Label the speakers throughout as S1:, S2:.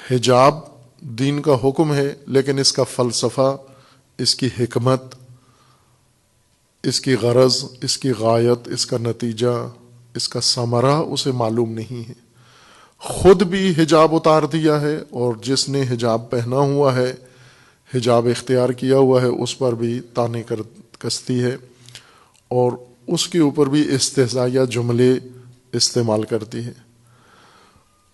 S1: حجاب دین کا حکم ہے، لیکن اس کا فلسفہ، اس کی حکمت، اس کی غرض، اس کی غایت، اس کا نتیجہ، اس کا ثمرہ اسے معلوم نہیں ہے۔ خود بھی حجاب اتار دیا ہے، اور جس نے حجاب پہنا ہوا ہے، حجاب اختیار کیا ہوا ہے، اس پر بھی طعنے کستی ہے، اور اس کے اوپر بھی استہزائیہ جملے استعمال کرتی ہے۔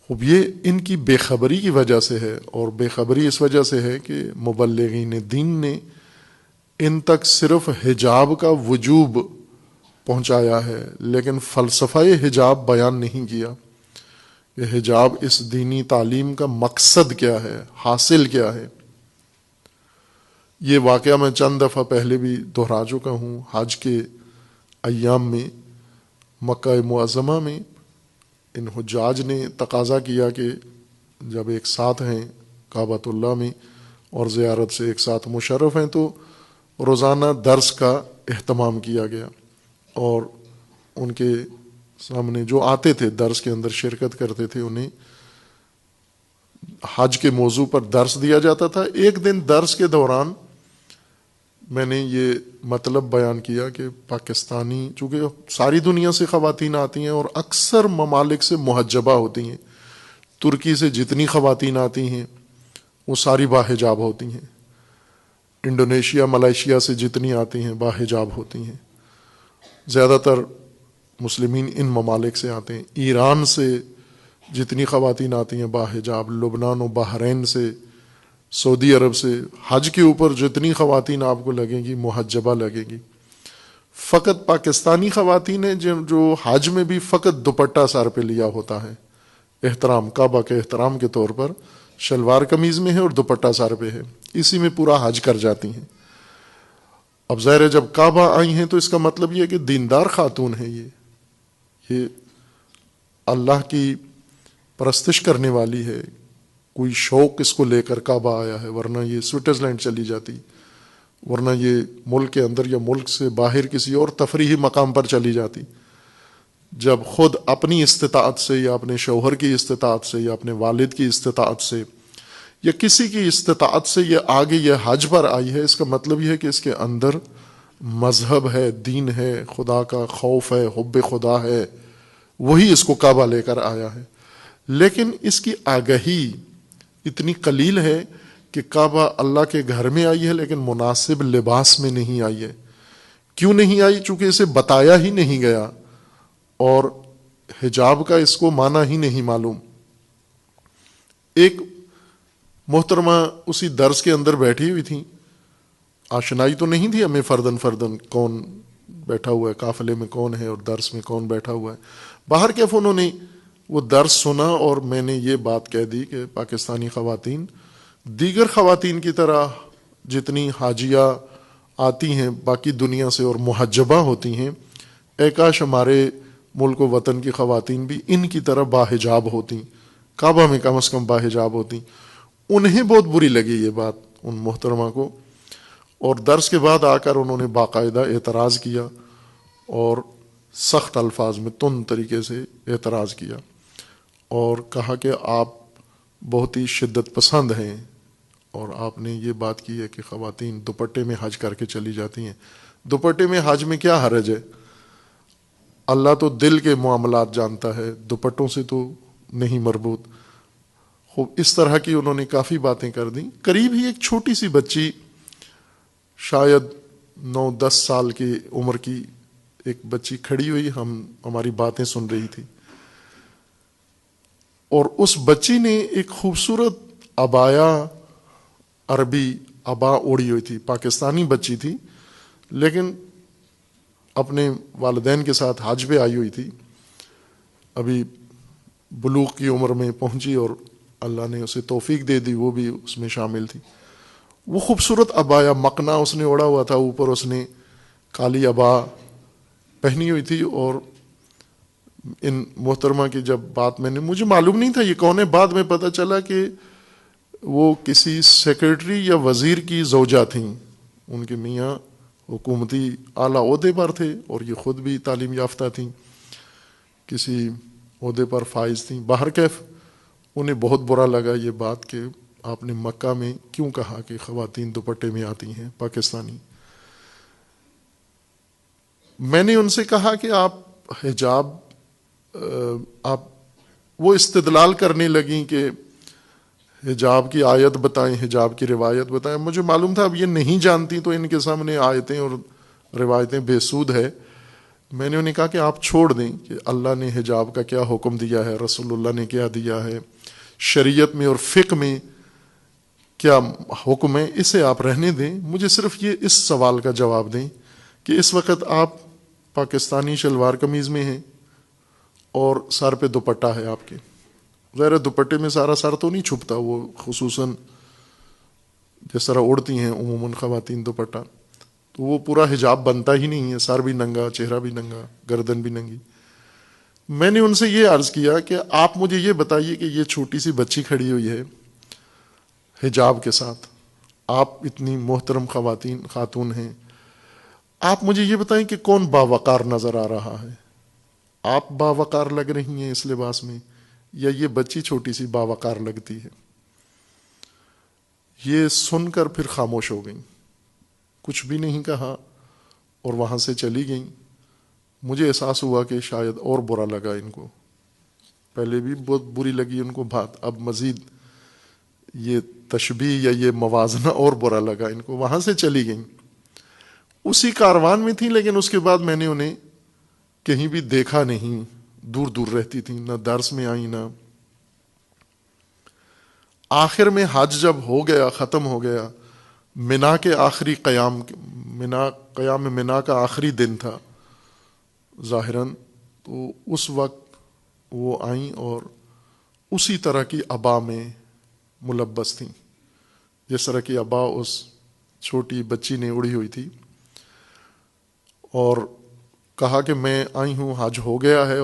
S1: اب یہ ان کی بے خبری کی وجہ سے ہے، اور بے خبری اس وجہ سے ہے کہ مبلغین دین نے ان تک صرف حجاب کا وجوب پہنچایا ہے، لیکن فلسفہ حجاب بیان نہیں کیا کہ حجاب اس دینی تعلیم کا مقصد کیا ہے، حاصل کیا ہے۔ یہ واقعہ میں چند دفعہ پہلے بھی دہرا چکا ہوں۔ حج کے ایام میں مکہ معظمہ میں ان حجاج نے تقاضا کیا کہ جب ایک ساتھ ہیں کعبۃ اللہ میں اور زیارت سے ایک ساتھ مشرف ہیں، تو روزانہ درس کا اہتمام کیا گیا، اور ان کے سامنے جو آتے تھے درس کے اندر شرکت کرتے تھے، انہیں حج کے موضوع پر درس دیا جاتا تھا۔ ایک دن درس کے دوران میں نے یہ مطلب بیان کیا کہ پاکستانی، چونکہ ساری دنیا سے خواتین آتی ہیں اور اکثر ممالک سے محجبہ ہوتی ہیں، ترکی سے جتنی خواتین آتی ہیں وہ ساری باحجاب ہوتی ہیں، انڈونیشیا ملائیشیا سے جتنی آتی ہیں باحجاب ہوتی ہیں، زیادہ تر مسلمین ان ممالک سے آتے ہیں، ایران سے جتنی خواتین آتی ہیں باحجاب، لبنان و بحرین سے، سعودی عرب سے، حج کے اوپر جتنی خواتین آپ کو لگیں گی محجبہ لگیں گی۔ فقط پاکستانی خواتین ہیں جو حج میں بھی فقط دوپٹہ سر پہ لیا ہوتا ہے، احترام، کعبہ کے احترام کے طور پر شلوار قمیض میں ہے اور دوپٹہ سر پہ ہے، اسی میں پورا حج کر جاتی ہیں۔ اب ظاہر ہے جب کعبہ آئی ہیں تو اس کا مطلب یہ ہے کہ دیندار خاتون ہیں، یہ اللہ کی پرستش کرنے والی ہے، کوئی شوق اس کو لے کر کعبہ آیا ہے، ورنہ یہ سوئٹزرلینڈ چلی جاتی، ورنہ یہ ملک کے اندر یا ملک سے باہر کسی اور تفریحی مقام پر چلی جاتی۔ جب خود اپنی استطاعت سے یا اپنے شوہر کی استطاعت سے یا اپنے والد کی استطاعت سے یا کسی کی استطاعت سے یہ آگے یہ حج پر آئی ہے، اس کا مطلب یہ ہے کہ اس کے اندر مذہب ہے، دین ہے، خدا کا خوف ہے، حب خدا ہے، وہی اس کو کعبہ لے کر آیا ہے۔ لیکن اس کی آگہی اتنی قلیل ہے کہ کعبہ اللہ کے گھر میں آئی ہے لیکن مناسب لباس میں نہیں آئی ہے۔ کیوں نہیں آئی؟ چونکہ اسے بتایا ہی نہیں گیا، اور حجاب کا اس کو معنی ہی نہیں معلوم۔ ایک محترمہ اسی درس کے اندر بیٹھی ہوئی تھیں، آشنائی تو نہیں تھی ہمیں فردن فردن کون بیٹھا ہوا ہے، قافلے میں کون ہے اور درس میں کون بیٹھا ہوا ہے۔ باہر کیف انہوں نے وہ درس سنا، اور میں نے یہ بات کہہ دی کہ پاکستانی خواتین دیگر خواتین کی طرح جتنی حاجیہ آتی ہیں باقی دنیا سے اور محجبہ ہوتی ہیں، اے کاش ہمارے ملک و وطن کی خواتین بھی ان کی طرح باحجاب ہوتی، کعبہ میں کم از کم باحجاب ہوتی۔ انہیں بہت بری لگی یہ بات، ان محترمہ کو، اور درس کے بعد آ کر انہوں نے باقاعدہ اعتراض کیا، اور سخت الفاظ میں تند طریقے سے اعتراض کیا، اور کہا کہ آپ بہت ہی شدت پسند ہیں، اور آپ نے یہ بات کی ہے کہ خواتین دوپٹے میں حج کر کے چلی جاتی ہیں۔ دوپٹے میں حج میں کیا حرج ہے؟ اللہ تو دل کے معاملات جانتا ہے، دوپٹوں سے تو نہیں مربوط۔ خوب اس طرح کی انہوں نے کافی باتیں کر دیں۔ قریب ہی ایک چھوٹی سی بچی، شاید 9-10 سال کی عمر کی ایک بچی کھڑی ہوئی ہماری باتیں سن رہی تھی، اور اس بچی نے ایک خوبصورت عبایا، عربی عبا اوڑھی ہوئی تھی، پاکستانی بچی تھی لیکن اپنے والدین کے ساتھ حج پہ آئی ہوئی تھی، ابھی بلوغ کی عمر میں پہنچی اور اللہ نے اسے توفیق دے دی، وہ بھی اس میں شامل تھی۔ وہ خوبصورت عبایا مقنا اس نے اوڑھا ہوا تھا، اوپر اس نے کالی عبا پہنی ہوئی تھی، اور ان محترمہ کی جب بات میں نے، مجھے معلوم نہیں تھا یہ کون ہے، بعد میں پتہ چلا کہ وہ کسی سیکرٹری یا وزیر کی زوجہ تھیں، ان کے میاں حکومتی اعلیٰ عہدے پر تھے اور یہ خود بھی تعلیم یافتہ تھیں، کسی عہدے پر فائز تھیں۔ باہر کیف انہیں بہت برا لگا یہ بات کہ آپ نے مکہ میں کیوں کہا کہ خواتین دوپٹے میں آتی ہیں پاکستانی. میں نے ان سے کہا کہ آپ حجاب آپ وہ استدلال کرنے لگیں کہ حجاب کی آیت بتائیں، حجاب کی روایت بتائیں. مجھے معلوم تھا اب یہ نہیں جانتی تو ان کے سامنے آیتیں اور روایتیں بے سود ہے. میں نے انہیں کہا کہ آپ چھوڑ دیں کہ اللہ نے حجاب کا کیا حکم دیا ہے، رسول اللہ نے کیا دیا ہے، شریعت میں اور فقہ میں کیا حکم ہے، اسے آپ رہنے دیں. مجھے صرف یہ اس سوال کا جواب دیں کہ اس وقت آپ پاکستانی شلوار قمیض میں ہیں اور سر پہ دوپٹہ ہے آپ کے. ظاہر دوپٹے میں سارا سر تو نہیں چھپتا، وہ خصوصاً جس طرح اڑتی ہیں عموماً خواتین دوپٹہ، تو وہ پورا حجاب بنتا ہی نہیں ہے، سر بھی ننگا، چہرہ بھی ننگا، گردن بھی ننگی. میں نے ان سے یہ عرض کیا کہ آپ مجھے یہ بتائیے کہ یہ چھوٹی سی بچی کھڑی ہوئی ہے حجاب کے ساتھ، آپ اتنی محترم خاتون ہیں، آپ مجھے یہ بتائیں کہ کون باوقار نظر آ رہا ہے؟ آپ باوقار لگ رہی ہیں اس لباس میں یا یہ بچی چھوٹی سی باوقار لگتی ہے؟ یہ سن کر پھر خاموش ہو گئیں، کچھ بھی نہیں کہا اور وہاں سے چلی گئیں. مجھے احساس ہوا کہ شاید اور برا لگا ان کو، پہلے بھی بہت بری لگی ان کو بات، اب مزید یہ تشبیہ یا یہ موازنہ اور برا لگا ان کو. وہاں سے چلی گئیں، اسی کاروان میں تھیں، لیکن اس کے بعد میں نے انہیں کہیں بھی دیکھا نہیں، دور دور رہتی تھیں، نہ درس میں آئیں نہ. آخر میں حج جب ہو گیا، ختم ہو گیا، منا کے آخری قیام منا کا آخری دن تھا ظاہراً، تو اس وقت وہ آئیں اور اسی طرح کی عبا میں ملبس تھیں جس طرح کی عبا اس چھوٹی بچی نے اڑی ہوئی تھی، اور کہا کہ میں آئی ہوں، حج ہو گیا ہے